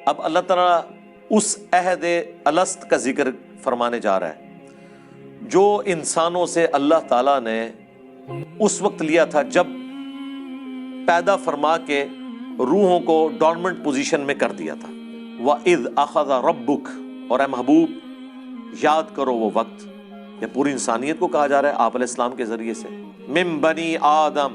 اب اللہ تعالیٰ اس عہد الست کا ذکر فرمانے جا رہا ہے جو انسانوں سے اللہ تعالیٰ نے اس وقت لیا تھا جب پیدا فرما کے روحوں کو ڈورمنٹ پوزیشن میں کر دیا تھا۔ وَإِذْ أَخَذَ رَبُّكَ، اور اے محبوب یاد کرو وہ وقت، یہ پوری انسانیت کو کہا جا رہا ہے آپ علیہ السلام کے ذریعے سے، مِن بنی آدم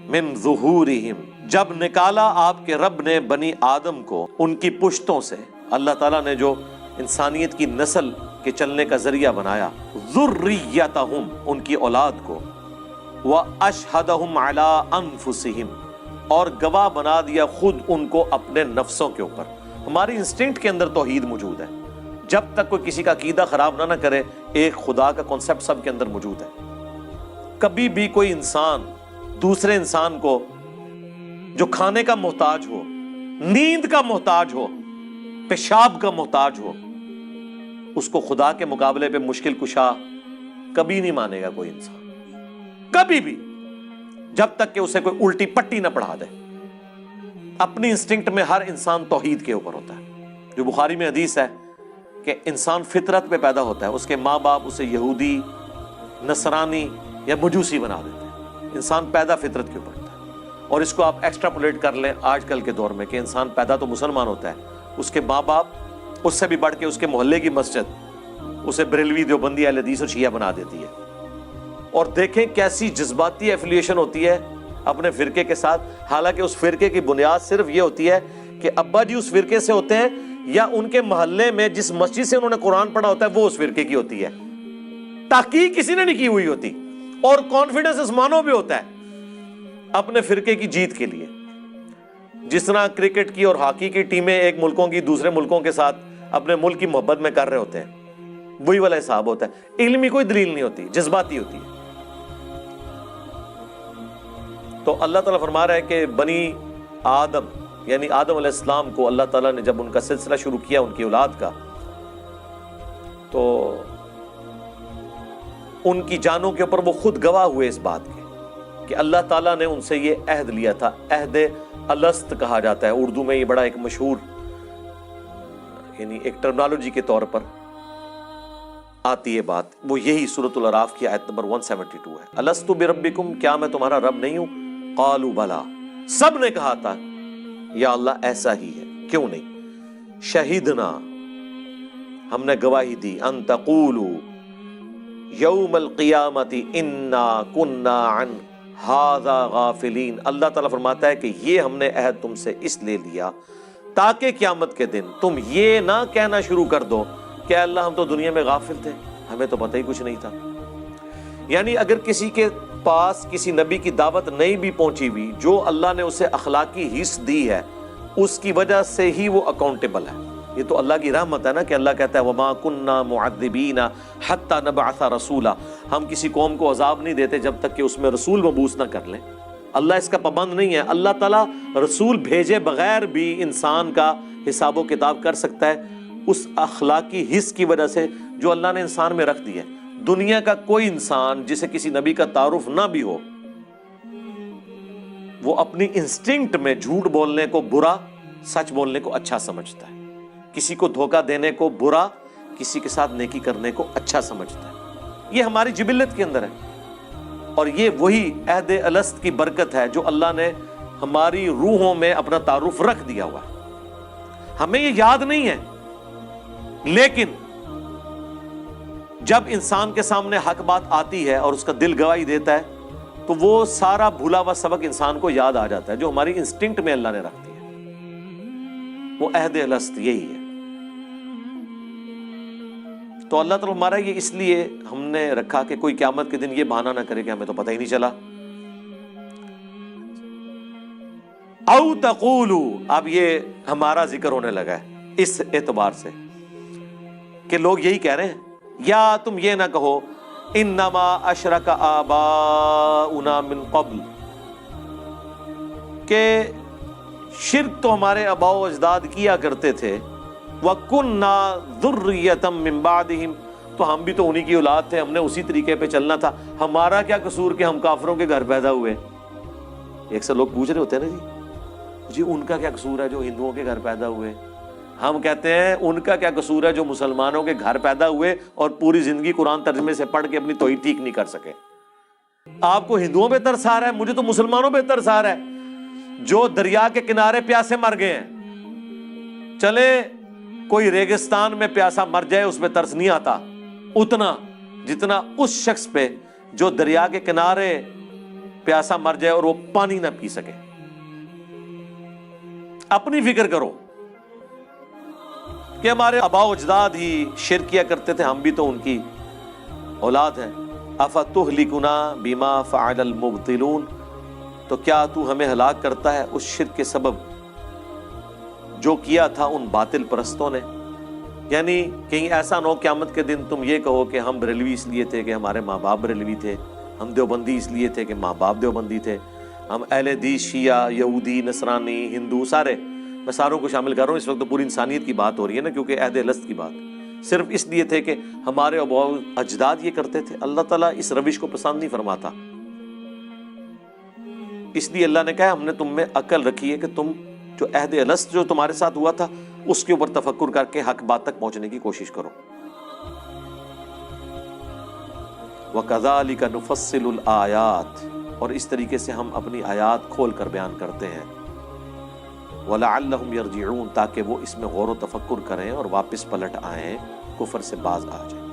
من ظہورہم، جب نکالا آپ کے رب نے بنی آدم کو ان کی پشتوں سے، اللہ تعالیٰ نے جو انسانیت کی نسل کے چلنے کا ذریعہ بنایا، ذریتہم، ان کی اولاد کو، واشہدہم علی انفسہم، اور گواہ بنا دیا خود ان کو اپنے نفسوں کے اوپر۔ ہماری انسٹنکٹ کے اندر توحید موجود ہے، جب تک کوئی کسی کا عقیدہ خراب نہ کرے ایک خدا کا کانسیپٹ سب کے اندر موجود ہے۔ کبھی بھی کوئی انسان دوسرے انسان کو جو کھانے کا محتاج ہو، نیند کا محتاج ہو، پیشاب کا محتاج ہو، اس کو خدا کے مقابلے پہ مشکل کشا کبھی نہیں مانے گا کوئی انسان، کبھی بھی، جب تک کہ اسے کوئی الٹی پٹی نہ پڑھا دے۔ اپنی انسٹنکٹ میں ہر انسان توحید کے اوپر ہوتا ہے، جو بخاری میں حدیث ہے کہ انسان فطرت پہ پیدا ہوتا ہے، اس کے ماں باپ اسے یہودی، نصرانی یا مجوسی بنا دیتے ہیں، انسان پیدا فطرت کے اوپر ہوتا ہے۔ اور اس کو آپ ایکسٹراپولیٹ کر لیں آج کل کے دور میں کہ انسان پیدا تو مسلمان ہوتا ہے، اس کے ماں باپ اس سے بھی بڑھ کے اس کے محلے کی مسجد اسے بریلوی، دیوبندی، اہل حدیث اور شیعہ بنا دیتی ہے۔ اور دیکھیں کیسی جذباتی ایفیلیشن ہوتی ہے اپنے فرقے کے ساتھ، حالانکہ اس فرقے کی بنیاد صرف یہ ہوتی ہے کہ ابا جی اس فرقے سے ہوتے ہیں یا ان کے محلے میں جس مسجد سے انہوں نے قرآن پڑھا ہوتا ہے وہ اس فرقے کی ہوتی ہے، تحقیق کسی نے نہیں کی ہوئی ہوتی، اور کانفیڈنس آسمانوں پہ ہوتا ہے اپنے فرقے کی جیت کے لیے۔ جس طرح کرکٹ کی اور ہاکی کی ٹیمیں ایک ملکوں کی دوسرے ملکوں کے ساتھ اپنے ملک کی محبت میں کر رہے ہوتے ہیں، وہی والا حساب ہوتا ہے، علمی کوئی دلیل نہیں ہوتی، جذباتی ہوتی ہے۔ تو اللہ تعالیٰ فرما رہا ہے کہ بنی آدم یعنی آدم علیہ السلام کو اللہ تعالیٰ نے جب ان کا سلسلہ شروع کیا ان کی اولاد کا، تو ان کی جانوں کے اوپر وہ خود گواہ ہوئے اس بات کے کہ اللہ تعالیٰ نے ان سے یہ عہد لیا تھا۔ عہد الست کہا جاتا ہے اردو میں، یہ بڑا ایک مشہور یعنی ایک ٹرمنالوجی کے طور پر آتی ہے بات، وہ یہی سورۃ الاعراف کی آیت نمبر 172 ہے، الست بربکم، کیا میں تمہارا رب نہیں ہوں؟ قالوا بلا، سب نے کہا تھا یا اللہ ایسا ہی ہے، کیوں نہیں؟ شہدنا، ہم نے گواہی دی، ان تقولوا یوم القیامت انا کنا عن ھذا غافلین، اللہ تعالیٰ فرماتا ہے کہ یہ ہم نے عہد تم سے اس لیے لیا تاکہ قیامت کے دن تم یہ نہ کہنا شروع کر دو کہ اللہ ہم تو دنیا میں غافل تھے، ہمیں تو پتہ ہی کچھ نہیں تھا۔ یعنی اگر کسی کے پاس کسی نبی کی دعوت نہیں بھی پہنچی ہوئی، جو اللہ نے اسے اخلاقی حص دی ہے اس کی وجہ سے ہی وہ اکاؤنٹیبل ہے۔ یہ تو اللہ کی رحمت ہے نا کہ اللہ کہتا ہے وَمَا كُنَّا مُعَذِّبِينَ حَتَّى نَبْعَثَ رَسُولًا، ہم کسی قوم کو عذاب نہیں دیتے جب تک کہ اس میں رسول مبعوث نہ کر لیں۔ اللہ اس کا پابند نہیں ہے، اللہ تعالیٰ رسول بھیجے بغیر بھی انسان کا حساب و کتاب کر سکتا ہے اس اخلاقی حص کی وجہ سے جو اللہ نے انسان میں رکھ دی ہے۔ دنیا کا کوئی انسان جسے کسی نبی کا تعارف نہ بھی ہو، وہ اپنی انسٹنکٹ میں جھوٹ بولنے کو برا، سچ بولنے کو اچھا سمجھتا ہے، کسی کو دھوکہ دینے کو برا، کسی کے ساتھ نیکی کرنے کو اچھا سمجھتا ہے۔ یہ ہماری جبلت کے اندر ہے، اور یہ وہی عہد الست کی برکت ہے جو اللہ نے ہماری روحوں میں اپنا تعارف رکھ دیا ہوا ہے۔ ہمیں یہ یاد نہیں ہے، لیکن جب انسان کے سامنے حق بات آتی ہے اور اس کا دل گواہی دیتا ہے تو وہ سارا بھولا ہوا سبق انسان کو یاد آ جاتا ہے جو ہماری انسٹنکٹ میں اللہ نے رکھ دیا۔ وہ عہد الست یہی ہے۔ تو اللہ تعالیٰ ہمارا یہ اس لیے ہم نے رکھا کہ کوئی قیامت کے دن یہ بہانہ نہ کرے کہ ہمیں تو پتہ ہی نہیں چلا۔ او تقولوا، اب یہ ہمارا ذکر ہونے لگا ہے اس اعتبار سے کہ لوگ یہی کہہ رہے ہیں، یا تم یہ نہ کہو انما اشرک آباؤنا من قبل، کہ شرک تو ہمارے آباء و اجداد کیا کرتے تھے، وَكُنَّا ذُرِّيَّةً مِّن بَعْدِهِمْ، تو ہم بھی تو انہی کی اولاد تھے، ہم نے اسی طریقے پہ چلنا تھا، ہمارا کیا قصور کہ ہم کافروں کے گھر پیدا ہوئے؟ ایک سے لوگ پوچھ رہے ہوتے ہیں نا جی، جی ان کا کیا قصور ہے جو ہندوؤں کے گھر پیدا ہوئے؟ ہم کہتے ہیں ان کا کیا قصور ہے جو مسلمانوں کے گھر پیدا ہوئے اور پوری زندگی قرآن ترجمے سے پڑھ کے اپنی توحید ٹھیک نہیں کر سکے؟ آپ کو ہندوؤں پہ ترس آ رہا ہے، مجھے تو مسلمانوں پہ ترس آ رہا ہے جو دریا کے کنارے پیاسے مر گئے ہیں۔ چلے کوئی ریگستان میں پیاسا مر جائے اس پہ ترس نہیں آتا اتنا جتنا اس شخص پہ جو دریا کے کنارے پیاسا مر جائے اور وہ پانی نہ پی سکے۔ اپنی فکر کرو کہ ہمارے آباء و اجداد ہی شرک کیا کرتے تھے، ہم بھی تو ان کی اولاد ہیں۔ افتہلکنا بما فعل المبطلون، تو کیا تو ہمیں ہلاک کرتا ہے اس شرک کے سبب جو کیا تھا ان باطل پرستوں نے؟ یعنی کہیں ایسا نہ ہو قیامت کے دن تم یہ کہو کہ ہم بریلوی اس لیے تھے کہ ہمارے ماں باپ بریلوی تھے، ہم دیوبندی اس لیے تھے کہ ماں باپ دیوبندی تھے، ہم اہل حدیث شیعہ یہودی نصرانی ہندو سارے، میں ساروں کو شامل کر رہا ہوں، اس وقت تو پوری انسانیت کی بات ہو رہی ہے نا، کیونکہ عہد الست کی بات صرف اس لیے تھے کہ ہمارے آباء و اجداد یہ کرتے تھے۔ اللہ تعالیٰ اس روش کو پسند نہیں فرماتا، اس لیے اللہ نے کہا ہم نے تم میں عقل رکھی ہے کہ تم جو عہد الست جو تمہارے ساتھ ہوا تھا اس کے اوپر تفکر کر کے حق بات تک پہنچنے کی کوشش کرو۔ وَكَذَلِكَ نُفَصِّلُ الْآيَاتِ، اور اس طریقے سے ہم اپنی آیات کھول کر بیان کرتے ہیں۔ وَلَعَلَّهُمْ يَرْجِعُونَ، تاکہ وہ اس میں غور و تفکر کریں اور واپس پلٹ آئیں، کفر سے باز آ جائیں۔